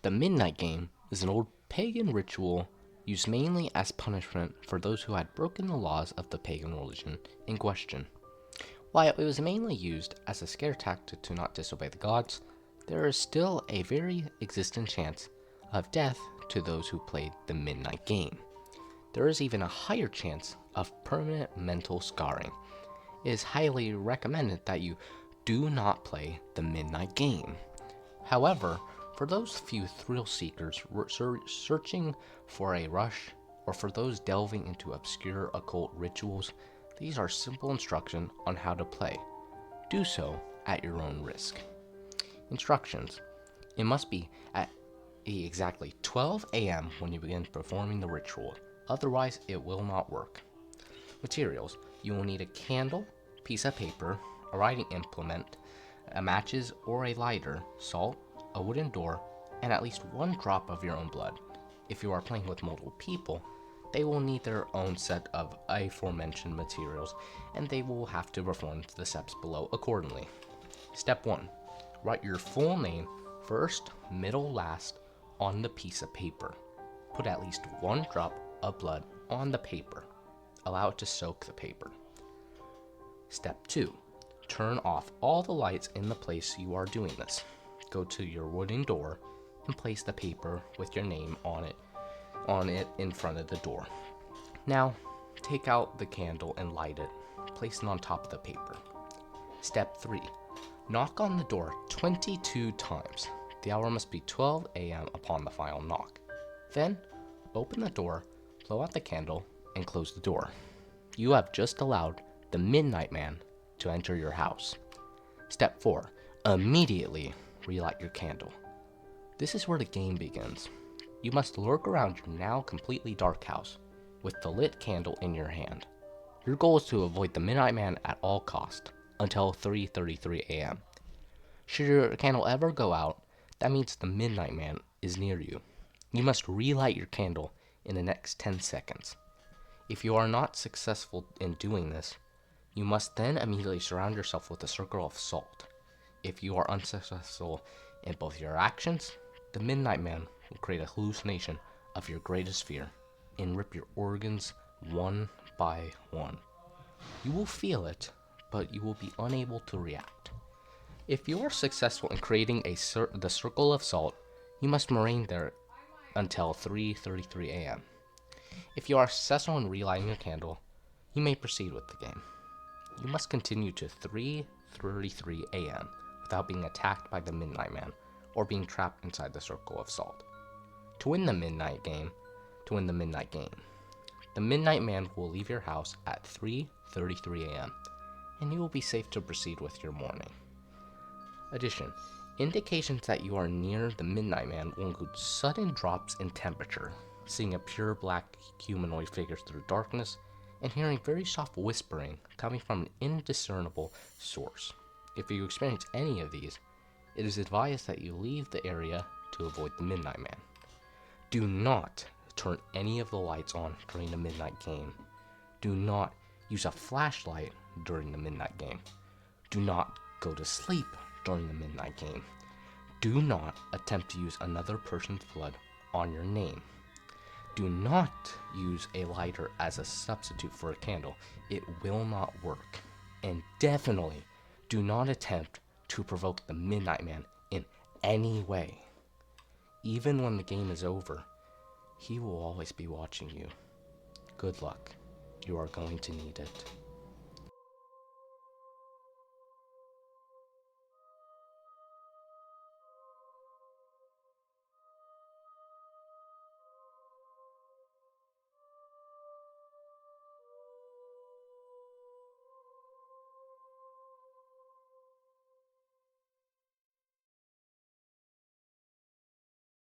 The midnight game is an old pagan ritual used mainly as punishment for those who had broken the laws of the pagan religion in question. While it was mainly used as a scare tactic to not disobey the gods, there is still a very existent chance of death to those who played the midnight game. There is even a higher chance of permanent mental scarring. It is highly recommended that you do not play the midnight game. However, for those few thrill seekers searching for a rush, or for those delving into obscure occult rituals, these are simple instructions on how to play. Do so at your own risk. Instructions. It must be at exactly 12 a.m. when you begin performing the ritual, otherwise it will not work. Materials. You will need a candle, piece of paper, a writing implement, matches or a lighter, salt, a wooden door, and at least one drop of your own blood. If you are playing with multiple people, they will need their own set of aforementioned materials, and they will have to perform the steps below accordingly. Step 1. Write your full name, first, middle, last, on the piece of paper. Put at least one drop of blood on the paper. Allow it to soak the paper. Step 2. Turn off all the lights in the place you are doing this. Go to your wooden door and place the paper with your name on it in front of the door. Now, take out the candle and light it. Place it on top of the paper. Step 3. Knock on the door 22 times. The hour must be 12 a.m. upon the final knock. Then, open the door, blow out the candle, and close the door. You have just allowed the Midnight Man to enter your house. Step 4. Immediately relight your candle. This is where the game begins. You must lurk around your now completely dark house with the lit candle in your hand. Your goal is to avoid the Midnight Man at all costs until 3:33 a.m. Should your candle ever go out, that means the Midnight Man is near you. You must relight your candle in the next 10 seconds. If you are not successful in doing this, you must then immediately surround yourself with a circle of salt. If you are unsuccessful in both your actions, the Midnight Man will create a hallucination of your greatest fear and rip your organs one by one. You will feel it, but you will be unable to react. If you are successful in creating the circle of salt, you must remain there until 3:33 a.m. If you are successful in relighting your candle, you may proceed with the game. You must continue to 3:33 a.m. without being attacked by the Midnight Man or being trapped inside the circle of salt. To win the midnight game, the Midnight Man will leave your house at 3:33 a.m. and you will be safe to proceed with your morning. Addition. Indications that you are near the Midnight Man will include sudden drops in temperature, seeing a pure black humanoid figure through darkness, and hearing very soft whispering coming from an indiscernible source. If you experience any of these, it is advised that you leave the area to avoid the Midnight Man. Do not turn any of the lights on during the midnight game. Do not use a flashlight during the midnight game. Do not go to sleep during the midnight game. Do not attempt to use another person's blood on your name. Do not use a lighter as a substitute for a candle. It will not work. And definitely do not attempt to provoke the Midnight Man in any way. Even when the game is over, he will always be watching you. Good luck. You are going to need it.